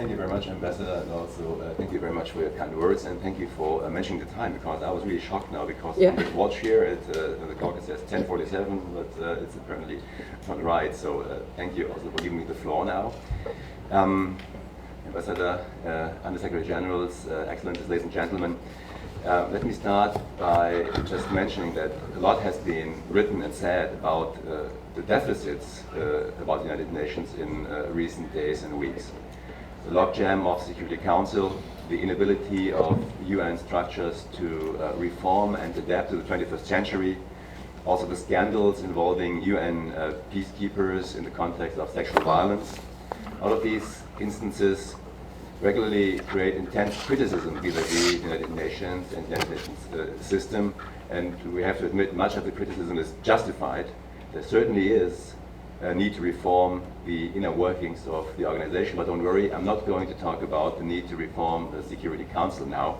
Thank you very much, Ambassador, and also thank you very much for your kind words, and thank you for mentioning the time, because I was really shocked now, because on the watch here at the clock it says 10:47, but it's apparently not right. So thank you also for giving me the floor now. Ambassador, Undersecretary Generals, Excellencies, ladies and gentlemen. Let me start by just mentioning that a lot has been written and said about the deficits about the United Nations in recent days and weeks. The logjam of Security Council, the inability of UN structures to reform and adapt to the 21st century, also the scandals involving UN peacekeepers in the context of sexual violence. All of these instances regularly create intense criticism vis-à-vis the United Nations and the United Nations system, and we have to admit much of the criticism is justified. There certainly is a need to reform the inner workings of the organization, but don't worry, I'm not going to talk about the need to reform the Security Council now.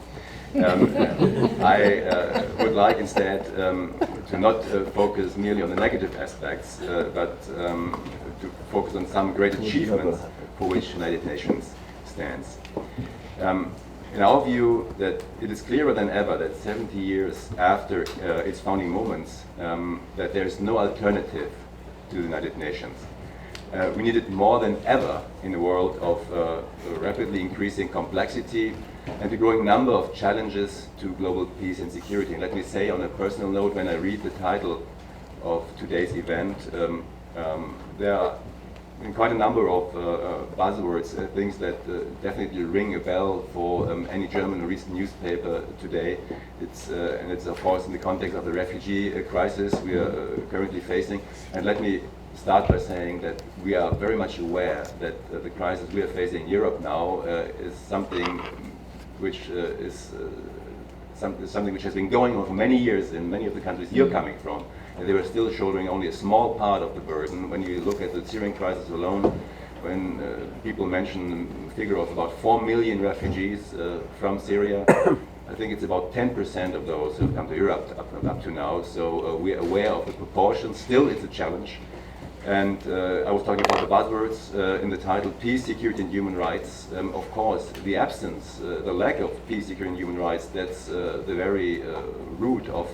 I would like instead to not focus merely on the negative aspects, but to focus on some great achievements for which the United Nations stands. In our view, that it is clearer than ever that 70 years after its founding moments, that there is no alternative to the United Nations. We need it more than ever in a world of rapidly increasing complexity and the growing number of challenges to global peace and security. And let me say on a personal note, when I read the title of today's event, there are quite a number of buzzwords, things that definitely ring a bell for any German or recent newspaper today. And it's of course in the context of the refugee crisis we are currently facing. And let me start by saying that we are very much aware that the crisis we are facing in Europe now is something which something which has been going on for many years in many of the countries you're coming from. And they were still shouldering only a small part of the burden. When you look at the Syrian crisis alone, when people mention a figure of about 4 million refugees from Syria, I think it's about 10% of those who have come to Europe up to now. So we are aware of the proportions. Still, it's a challenge. And I was talking about the buzzwords in the title, peace, security, and human rights. Of course, the absence, the lack of peace, security, and human rights, that's the very root of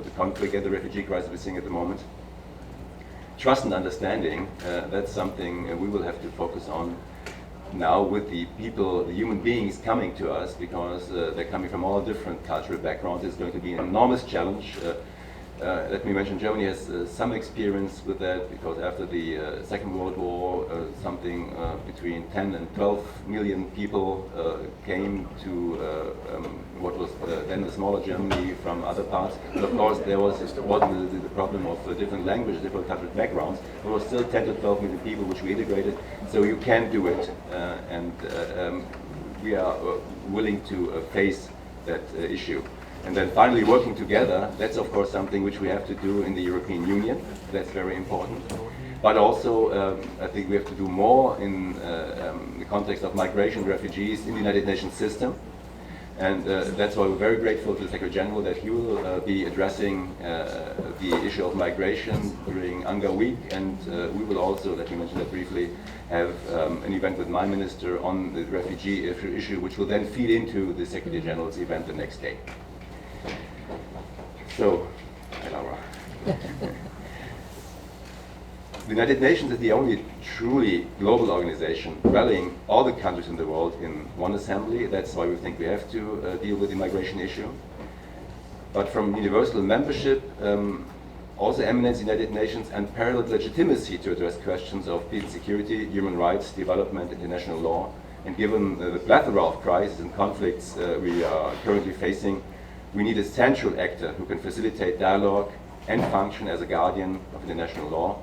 the conflict and the refugee crisis we're seeing at the moment. Trust and understanding, that's something we will have to focus on now with the people, the human beings coming to us, because they're coming from all different cultural backgrounds. It's going to be an enormous challenge. Let me mention Germany has some experience with that, because after the Second World War, something between 10 and 12 million people came to what was then the smaller Germany from other parts. But of course, there wasn't the problem of different languages, different cultural backgrounds. There was still 10 to 12 million people which we integrated, so you can do it, and we are willing to face that issue. And then finally, working together, that's of course something which we have to do in the European Union. That's very important. But also, I think we have to do more in the context of migration and refugees in the United Nations system. And that's why we're very grateful to the Secretary General that he will be addressing the issue of migration during UNGA Week. And we will also, let me mention that briefly, have an event with my minister on the refugee issue, which will then feed into the Secretary General's event the next day. So, Laura. The United Nations is the only truly global organization rallying all the countries in the world in one assembly. That's why we think we have to deal with the migration issue. But from universal membership also emanates the United Nations unparalleled legitimacy to address questions of peace and security, human rights, development, international law. And given the plethora of crises and conflicts we are currently facing, we need a central actor who can facilitate dialogue and function as a guardian of international law.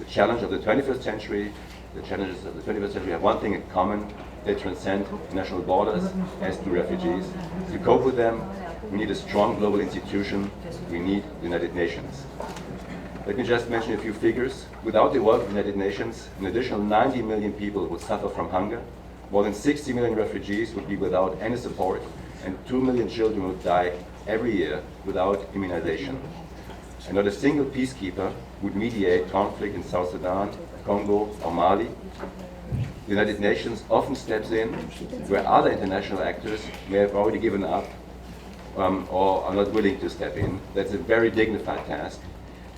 The challenge of the 21st century, the challenges of the 21st century have one thing in common: they transcend national borders, as do refugees. To cope with them, we need a strong global institution. We need the United Nations. Let me just mention a few figures. Without the work of the United Nations, an additional 90 million people would suffer from hunger. More than 60 million refugees would be without any support, and 2 million children would die every year without immunization. And not a single peacekeeper would mediate conflict in South Sudan, Congo, or Mali. The United Nations often steps in where other international actors may have already given up or are not willing to step in. That's a very dignified task.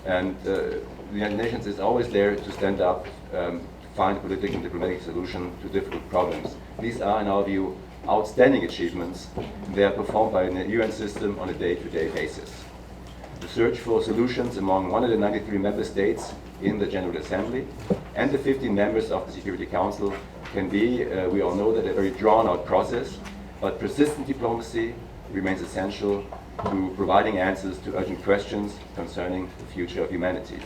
And the United Nations is always there to stand up, find a political and diplomatic solution to difficult problems. These are, in our view, outstanding achievements. They are performed by the UN system on a day-to-day basis. The search for solutions among 193 member states in the General Assembly and the 15 members of the Security Council can be, we all know that, a very drawn-out process, but persistent diplomacy remains essential to providing answers to urgent questions concerning the future of humanity.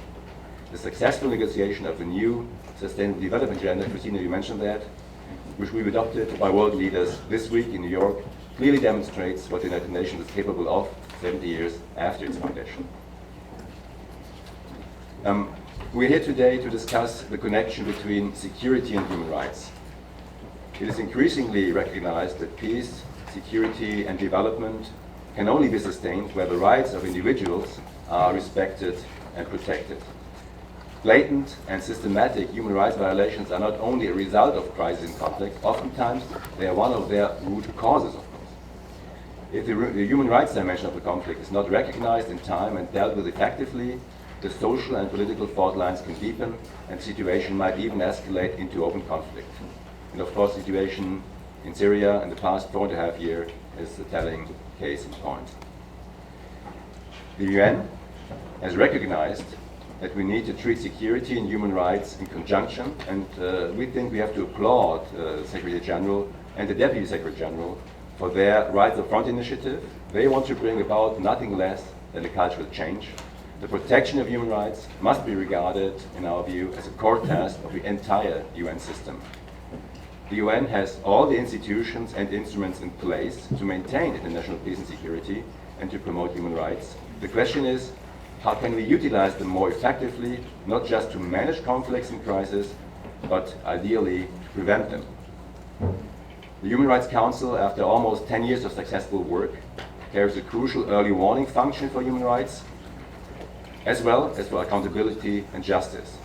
The successful negotiation of a new Sustainable Development Agenda, Christina, you mentioned that, which we've adopted by world leaders this week in New York, clearly demonstrates what the United Nations is capable of 70 years after its foundation. We're here today to discuss the connection between security and human rights. It is increasingly recognized that peace, security, and development can only be sustained where the rights of individuals are respected and protected. Blatant and systematic human rights violations are not only a result of crisis and conflict, oftentimes they are one of their root causes, of course. If the human rights dimension of the conflict is not recognized in time and dealt with effectively, the social and political fault lines can deepen and the situation might even escalate into open conflict. And of course, the situation in Syria in the past 4.5 years is a telling case in point. The UN has recognized that we need to treat security and human rights in conjunction, and we think we have to applaud the Secretary General and the Deputy Secretary General for their Rights of Front initiative. They want to bring about nothing less than a cultural change. The protection of human rights must be regarded, in our view, as a core task of the entire UN system. The UN has all the institutions and instruments in place to maintain international peace and security and to promote human rights. The question is, how can we utilize them more effectively, not just to manage conflicts and crises, but ideally to prevent them? The Human Rights Council, after almost 10 years of successful work, carries a crucial early warning function for human rights, as well as for accountability and justice.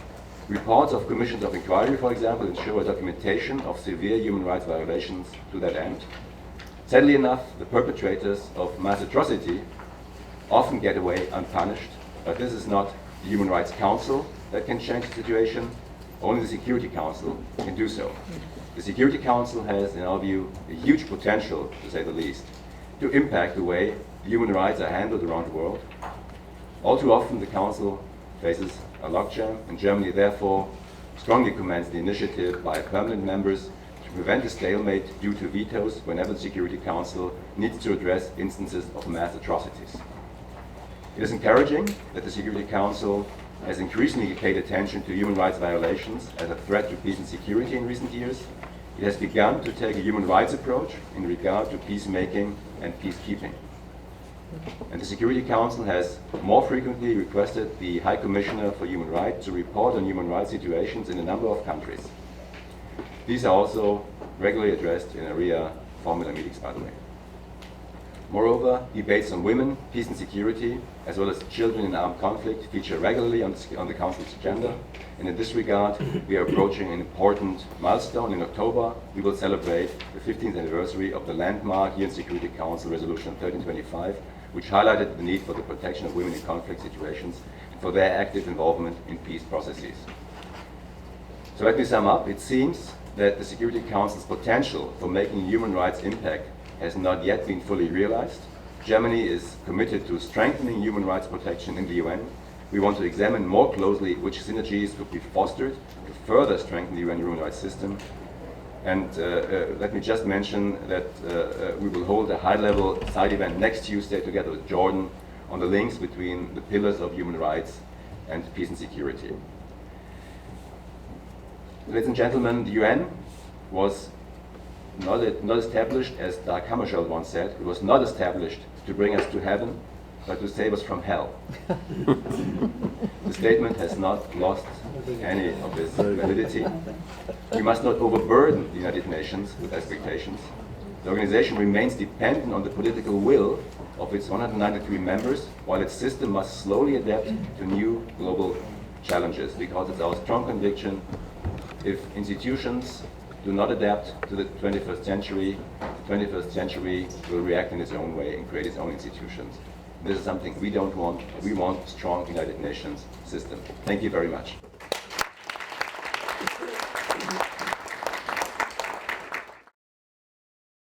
Reports of commissions of inquiry, for example, ensure a documentation of severe human rights violations to that end. Sadly enough, the perpetrators of mass atrocity often get away unpunished, but this is not the Human Rights Council that can change the situation. Only the Security Council can do so. The Security Council has, in our view, a huge potential, to say the least, to impact the way human rights are handled around the world. All too often, the Council faces a logjam, and Germany therefore strongly commends the initiative by permanent members to prevent a stalemate due to vetoes whenever the Security Council needs to address instances of mass atrocities. It is encouraging that the Security Council has increasingly paid attention to human rights violations as a threat to peace and security in recent years. It has begun to take a human rights approach in regard to peacemaking and peacekeeping. And the Security Council has more frequently requested the High Commissioner for Human Rights to report on human rights situations in a number of countries. These are also regularly addressed in area formula meetings, by the way. Moreover, debates on women, peace and security, as well as children in armed conflict, feature regularly on the Council's agenda. And in this regard, we are approaching an important milestone. In October, we will celebrate the 15th anniversary of the landmark UN Security Council Resolution 1325, which highlighted the need for the protection of women in conflict situations and for their active involvement in peace processes. So let me sum up. It seems that the Security Council's potential for making human rights impact has not yet been fully realized. Germany is committed to strengthening human rights protection in the UN. We want to examine more closely which synergies could be fostered to further strengthen the UN human rights system. And let me just mention that we will hold a high-level side event next Tuesday together with Jordan on the links between the pillars of human rights and peace and security. Ladies and gentlemen, the UN was not established, as Dag Hammarskjöld once said, it was not established to bring us to heaven, but to save us from hell. The statement has not lost any of its validity. We must not overburden the United Nations with expectations. The organization remains dependent on the political will of its 193 members, while its system must slowly adapt to new global challenges, because it's our strong conviction If institutions do not adapt to the 21st century, the 21st century will react in its own way and create its own institutions. This is something we don't want. We want a strong United Nations system. Thank you very much.